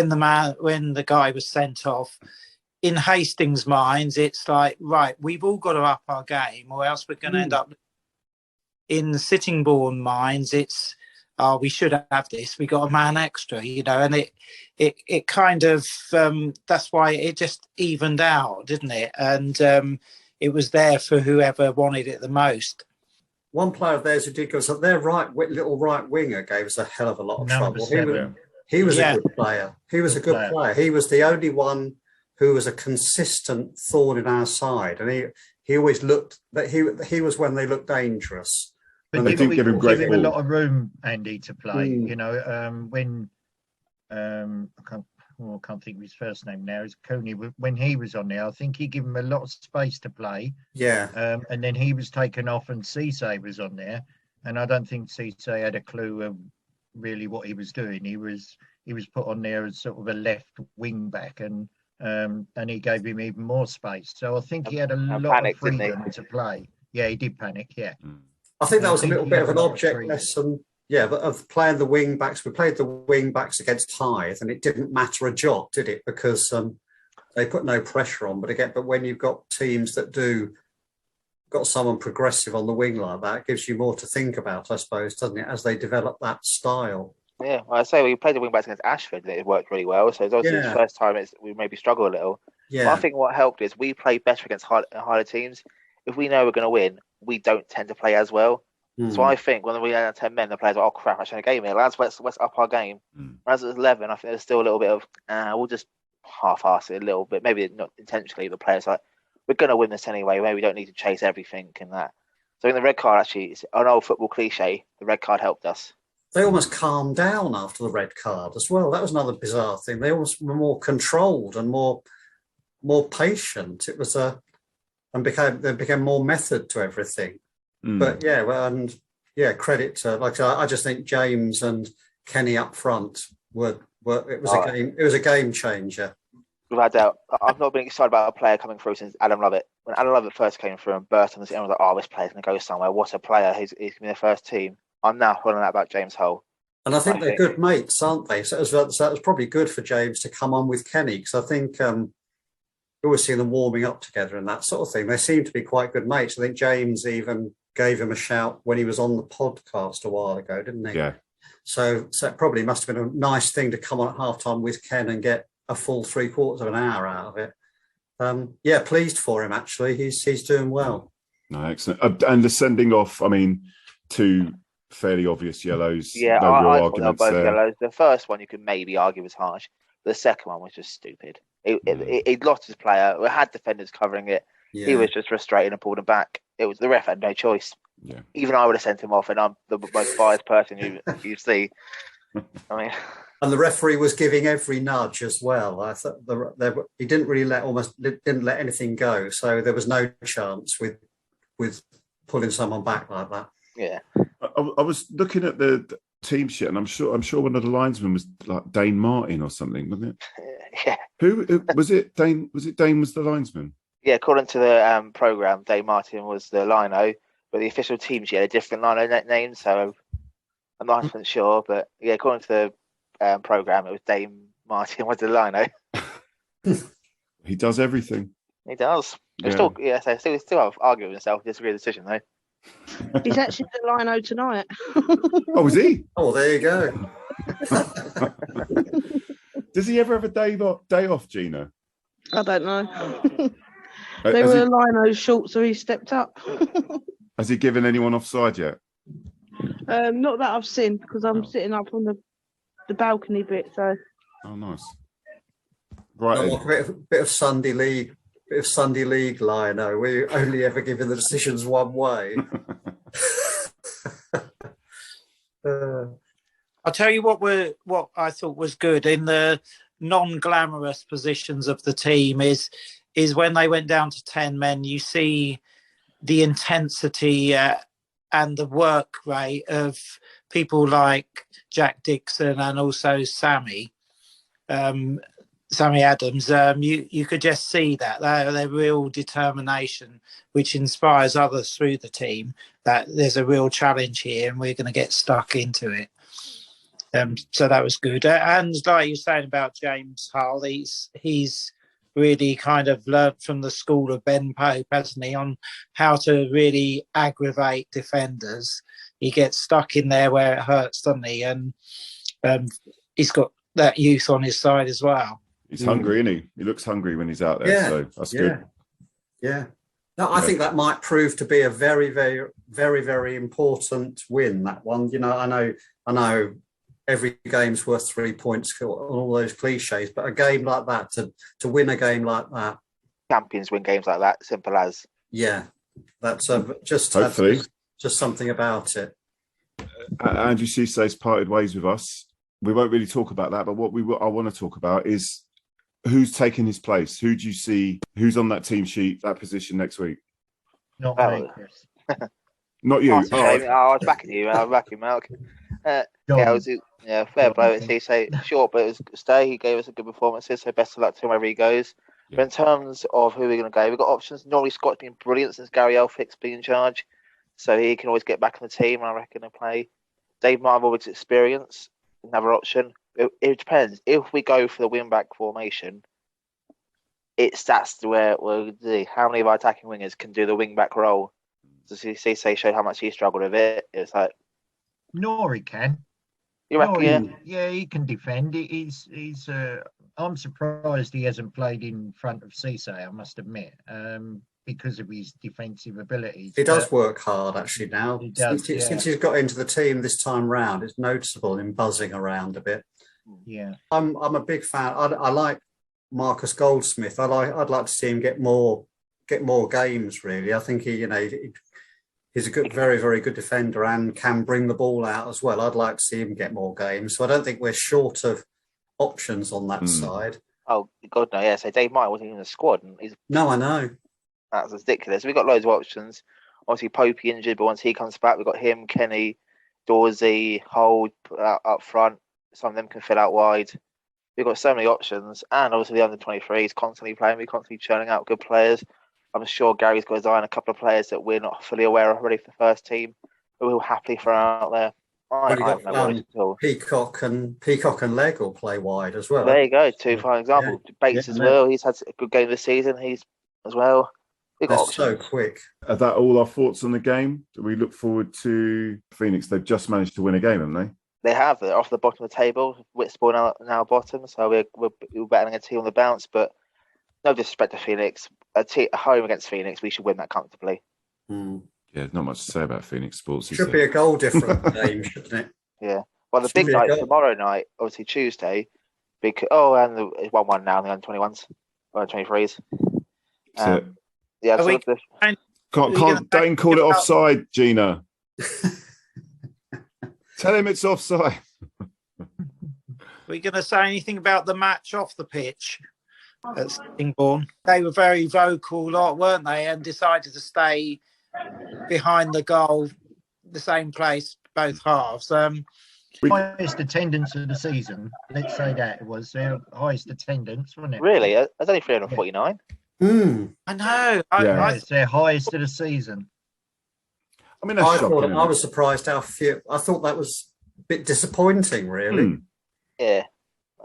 the guy was sent off, in Hastings' minds, it's like, right, we've all got to up our game, or else we're going to end up. In Sittingbourne minds, it's, we should have this. We got a man extra, you know, and it kind of that's why it just evened out, didn't it? And it was there for whoever wanted it the most. one player of theirs who did go, so their little right winger gave us a hell of a lot of trouble. He was a good player. He was a good player. He was the only one who was a consistent thorn in our side, and he always looked that he was when they looked dangerous. But they didn't give him great ball. A lot of room, Andy, to play. You know, when I can't think of his first name now. Is Cooney? When he was on there, I think he gave him a lot of space to play. Yeah. And then he was taken off, and Cisse was on there, and I don't think Cisse had a clue of really what he was doing. He was put on there as sort of a left wing back, and he gave him even more space. So I think he had a lot of freedom to play. Yeah, he did panic. Yeah. I think that was a little bit of an object lesson. Yeah, but of playing the wing backs, we played the wing backs against Hythe, and it didn't matter a jot, did it? Because they put no pressure on. But when you've got teams that got someone progressive on the wing like that, it gives you more to think about, I suppose, doesn't it? As they develop that style. Yeah, well, I say we played the wing backs against Ashford, and it worked really well. So it's obviously the first time we maybe struggle a little. Yeah. But I think what helped is we play better against harder teams. If we know we're going to win, we don't tend to play as well. So I think when we had 10 men, the players are, oh crap, actually in a game here, lads, let's up our game. As it was 11, I think there's still a little bit of, we'll just half-arse it a little bit, maybe not intentionally, but players like, we're going to win this anyway, maybe we don't need to chase everything and that. So in the red card, actually, it's an old football cliche, the red card helped us. They almost calmed down after the red card as well. That was another bizarre thing. They almost were more controlled and more patient. It was they became more method to everything. But credit to, like I just think James and Kenny up front it was a game changer. Without doubt. I've not been excited about a player coming through since Adam Lovett. When Adam Lovett first came through and burst on the scene, I was like, oh, this player's going to go somewhere. What a player. He's going to be the first team. I'm now holding out about James Hull. And I think they're good mates, aren't they? So it was probably good for James to come on with Kenny, because I think you always see them warming up together and that sort of thing. They seem to be quite good mates. I think James even gave him a shout when he was on the podcast a while ago, didn't he? Yeah. So it probably must have been a nice thing to come on at halftime with Ken and get a full 3/4 of an hour out of it. Pleased for him, actually. He's doing well. No, excellent. And the sending off, I mean, two fairly obvious yellows. Yeah, no real I arguments both there. yellows. The first one you could maybe argue was harsh. The second one was just stupid. He lost his player. We had defenders covering it. Yeah. He was just frustrated and pulled him back. It was the ref had no choice. Yeah. Even I would have sent him off, and I'm the most biased person you see. I mean, and the referee was giving every nudge as well. I thought he didn't really didn't let anything go, so there was no chance with pulling someone back like that. Yeah, I was looking at the team sheet, and I'm sure one of the linesmen was like Dane Martin or something, wasn't it? Yeah. Who was it? Dane was the linesman? Yeah, according to the programme, Dane Martin was the lino, but the official team sheet had a different lino name, so I'm not 100% sure. But yeah, according to the programme, it was Dane Martin was the lino. He does everything. He does. Yeah. Still arguing with himself, disagree with the decision though. He's actually the lino tonight. Oh, is he? Oh, there you go. Does he ever have a day off, Gina? I don't know. They were lino short, so he stepped up. Has he given anyone offside yet? Not that I've seen, because I'm sitting up on the balcony bit. So. Oh, nice. Right. A bit of Sunday League lino. We only ever giving the decisions one way. I'll tell you what I thought was good in the non-glamorous positions of the team is when they went down to 10 men, you see the intensity and the work rate of people like Jack Dixon and also Sammy Adams. You could just see that their real determination, which inspires others through the team, that there's a real challenge here and we're going to get stuck into it. So that was good. And like you're saying about James Hull, he's really kind of learnt from the school of Ben Pope, hasn't he, on how to really aggravate defenders. He gets stuck in there where it hurts, doesn't he? And he's got that youth on his side as well. He's hungry, isn't he? He looks hungry when he's out there, so that's good. Yeah. No, I think that might prove to be a very, very, very, very important win, that one. You know, I know every game's worth 3 points, all those cliches, but a game like that, to win a game like that. Champions win games like that, simple as. Yeah, that's just something about it. Andrew Cissay's parted ways with us. We won't really talk about that, but what I want to talk about is who's taking his place. Who do you see? Who's on that team sheet, that position next week? Not me, Chris. Not you. I was backing you. I was backing Malk. Fair blow at Cissay. Short, but it was a stay. He gave us a good performance, so best of luck to him wherever he goes. Yeah. But in terms of who we're going to go, we've got options. Norrie Scott's been brilliant since Gary Elphick's been in charge, so he can always get back in the team, I reckon, and play. Dave Marvel's experience, another option. It depends. If we go for the wing-back formation, that's where we'll see how many of our attacking wingers can do the wing-back role. Does Cissay show how much he struggled with it? It's like Norrie can. You reckon? Yeah, he can defend. He's. I'm surprised he hasn't played in front of Cissay, I must admit, because of his defensive abilities. He does work hard, actually, now. Since he's got into the team this time round, it's noticeable him buzzing around a bit. Yeah, I'm a big fan. I like Marcus Goldsmith. I'd like to see him get more games. Really, I think he's a good, very, very good defender and can bring the ball out as well. I'd like to see him get more games. So I don't think we're short of options on that side. Oh God, no! Yeah, so Dave Meyer wasn't even in the squad, and No, I know. That's ridiculous. We've got loads of options. Obviously, Popey injured, but once he comes back, we've got him, Kenny, Dorsey, Hold up front. Some of them can fill out wide. We've got so many options, and obviously the under-23s constantly playing. We're constantly churning out good players. I'm sure Gary's got his eye on a couple of players that we're not fully aware of already for the first team, but we'll happily throw out there. Peacock and Legg will play wide as well. There you go, two fine examples. Bates as well. He's had a good game this season. He's as well. They're so quick. Are that all our thoughts on the game? Do we look forward to Phoenix? They've just managed to win a game, haven't they? They have. They're off the bottom of the table. Whitsport now bottom, so we're battling a team on the bounce. But no disrespect to Phoenix. A home against Phoenix, we should win that comfortably. Yeah, there's not much to say about Phoenix sports. Should be a goal different game, shouldn't it? Yeah. Well, the big night tomorrow night, obviously Tuesday. And it's 1-1 now in the under-21s, under-23s. Yeah, don't call it offside, Gina. Tell him it's offside. Were you going to say anything about the match off the pitch at Sittingbourne? They were very vocal lot, weren't they? And decided to stay behind the goal, the same place, both halves. Highest attendance of the season. Let's say that it was their highest attendance, wasn't it? Really? There's only 349. I know. It's their highest of the season. I mean, I was surprised how few. I thought that was a bit disappointing, really. Yeah.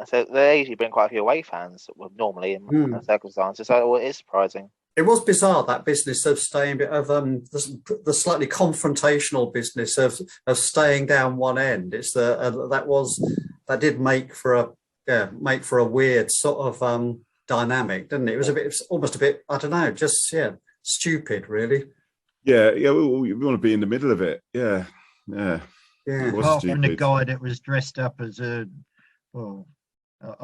So they usually bring quite a few away fans, normally in circumstances. So it is surprising. It was bizarre, that business of staying of the slightly confrontational business of staying down one end. It's that did make for a weird sort of dynamic, didn't it? It was almost a bit, I don't know, just stupid, really. Yeah, we want to be in the middle of it. Yeah. Apart from the guy that was dressed up as I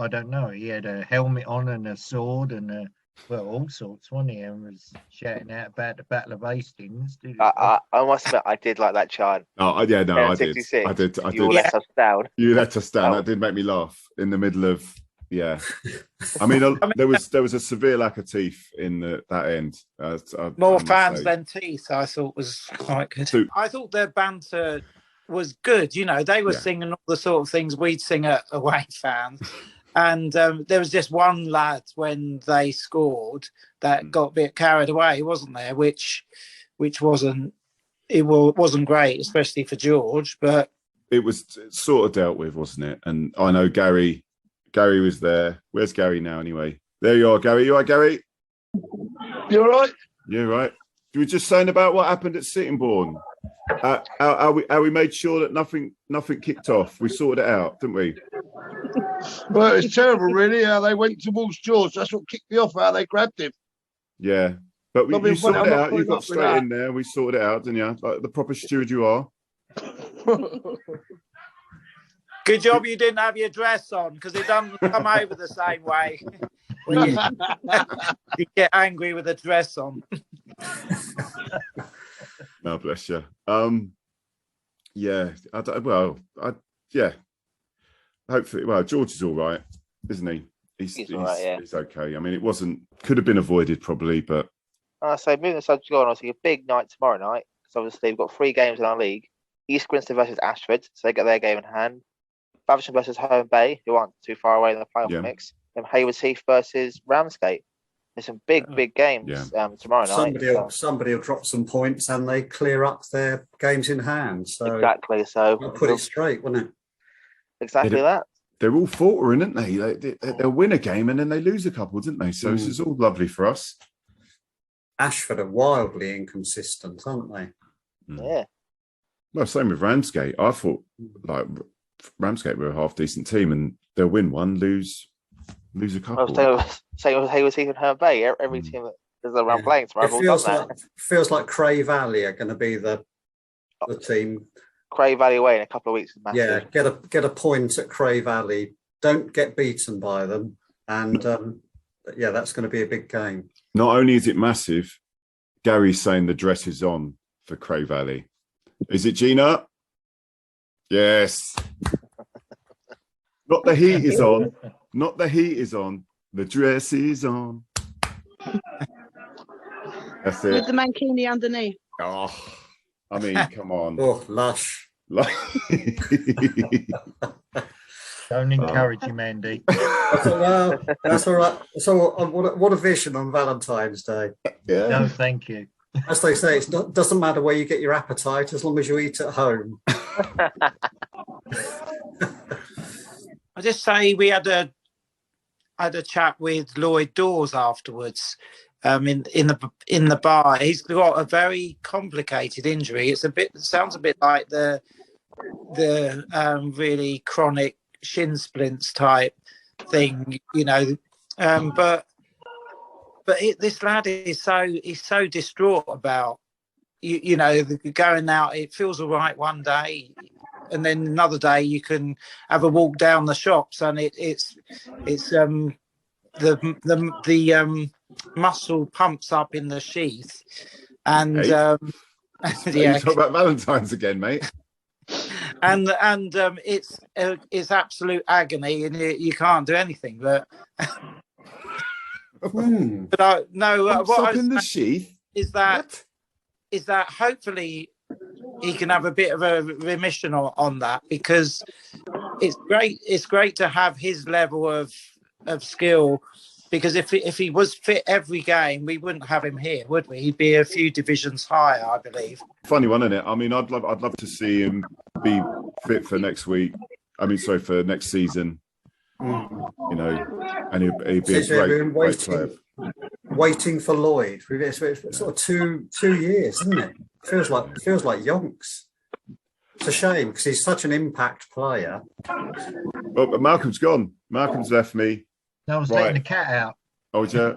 don't know. He had a helmet on and a sword and all sorts, wasn't he? And was shouting out about the Battle of Hastings. I must admit, I did like that chant. Oh, yeah, no, I did. I did. You let us down. You let us down. That did make me laugh in the middle of. Yeah, I mean, there was a severe lack of teeth in that end. More fans than teeth, I thought was quite good. I thought their banter was good. They were singing all the sort of things we'd sing at away fans. And there was just one lad when they scored that got a bit carried away, wasn't there? Which wasn't great, especially for George. But it was sort of dealt with, wasn't it? And I know Gary was there. Where's Gary now, anyway? There you are, Gary. You all right, Gary? You all right? Yeah, right. You were just saying about what happened at Sittingbourne. How we made sure that nothing kicked off. We sorted it out, didn't we? Well, it's terrible, really, how they went towards George. That's what kicked me off, how they grabbed him. Yeah. But you Robin, sorted I'm it not out. You putting got up with straight that. in there. We sorted it out, didn't you? Like the proper steward you are. Good job you didn't have your dress on, because it doesn't come over the same way when you get angry with a dress on. No, bless you. Yeah. Yeah. Hopefully, well, George is all right, isn't he? He's all right, yeah. He's okay. I mean, could have been avoided probably, but. So moving the subject on, obviously a big night tomorrow night. So obviously we've got 3 games in our league. East Grinstead versus Ashford, so they get their game in hand. Faversham versus Herne Bay, who aren't too far away in the playoff mix. And Haywards Heath versus Ramsgate. There's some big games tomorrow night. Somebody will drop some points and they clear up their games in hand. So exactly. So I'll put it straight, wouldn't it? Exactly that. They're all faltering, aren't they? They'll win a game and then they lose a couple, didn't they? So this is all lovely for us. Ashford are wildly inconsistent, aren't they? Yeah. Well, same with Ramsgate. I thought like Ramsgate were a half decent team, and they'll win one, lose a couple. Same with Haywards Heath and Herne Bay. Every team that is around playing tomorrow. It feels like Cray Valley are going to be the team. Cray Valley away in a couple of weeks. Yeah, get a point at Cray Valley. Don't get beaten by them, and that's going to be a big game. Not only is it massive, Gary's saying the dress is on for Cray Valley. Is it, Gina? Yes. Not the heat is on. Not the heat is on. The dress is on. That's it. With the mankini underneath. Oh, I mean, come on. Oh, lush. Don't encourage him, Andy. Well, that's all right. So, what a vision on Valentine's Day. Yeah. No, thank you. As they say, it doesn't matter where you get your appetite as long as you eat at home. I just say we had a chat with Lloyd Dawes afterwards. In the bar, he's got a very complicated injury. It sounds a bit like the really chronic shin splints type thing, but this lad is so distraught about going out. It feels all right one day, and then another day you can have a walk down the shops, and it's the muscle pumps up in the sheath, and you talk about Valentine's again, mate. And it's absolute agony, and you can't do anything. But but what I in the sheath is that hopefully he can have a bit of a remission on that, because it's great. It's great to have his level of skill. Because if he was fit every game, we wouldn't have him here, would we? He'd be a few divisions higher, I believe. Funny one, isn't it? I mean, I'd love to see him be fit for next week. For next season. And he'd be a great player. Waiting for Lloyd. It's sort of two years, isn't it? Feels like yonks. It's a shame because he's such an impact player. Well, but Malcolm's gone. Malcolm's left me. I was letting the cat out. Oh, yeah.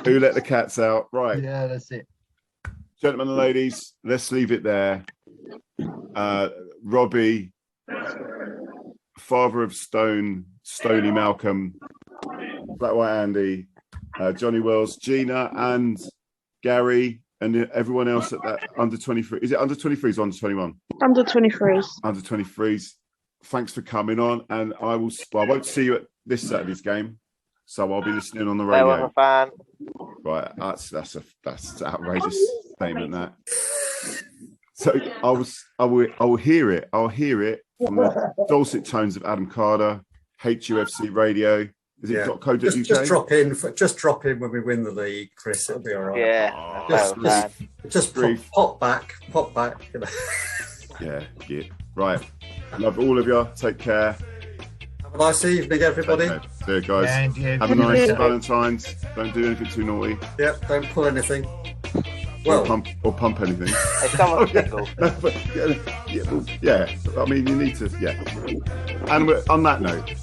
Who let the cats out? Right. Yeah, that's it. Gentlemen and ladies, let's leave it there. Robbie, father of Stony Malcolm, Black White Andy, Johnny Wells, Gina, and Gary, and everyone else at that under 23. Is it under 23s or under 21? Under 23s. Under 23s. Thanks for coming on, and I won't see you at this Saturday's game, so I'll be listening on the radio. I'm a fan. Right, that's outrageous statement. That. So I will hear it. I'll hear it from the dulcet tones of Adam Carter, HUFC Radio. Is it .co.uk? Just drop in when we win the league, Chris. It'll be all right. Yeah. Just pop back. Yeah. Right. Love all of you. Take care. Have a nice evening, everybody. See you guys. And you. Have a nice Valentine's. Don't do anything too naughty. Yep. Don't pull anything. Or pump anything. If someone's single. Yeah. I mean, you need to. Yeah. And on that note.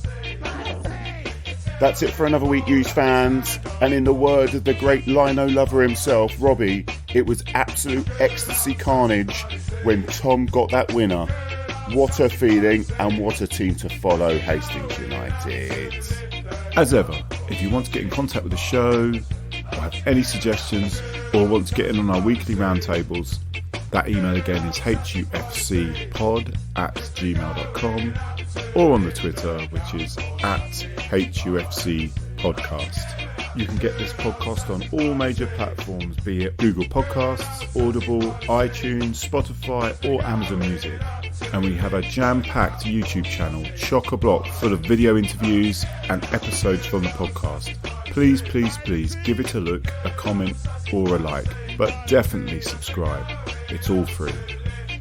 That's it for another week, Hughes fans. And in the word of the great lino lover himself, Robbie, it was absolute ecstasy carnage when Tom got that winner. What a feeling and what a team to follow, Hastings United. As ever, if you want to get in contact with the show, or have any suggestions, or want to get in on our weekly roundtables, that email again is hufcpod@gmail.com, or on the Twitter, which is @hufcpodcast. You can get this podcast on all major platforms, be it Google Podcasts, Audible, iTunes, Spotify, or Amazon Music. And we have a jam-packed YouTube channel, chock-a-block, full of video interviews and episodes from the podcast. Please, please, please give it a look, a comment, or a like, but definitely subscribe. It's all free.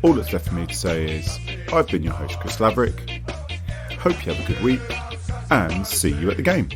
All that's left for me to say is, I've been your host, Chris Laverick. Hope you have a good week, and see you at the game.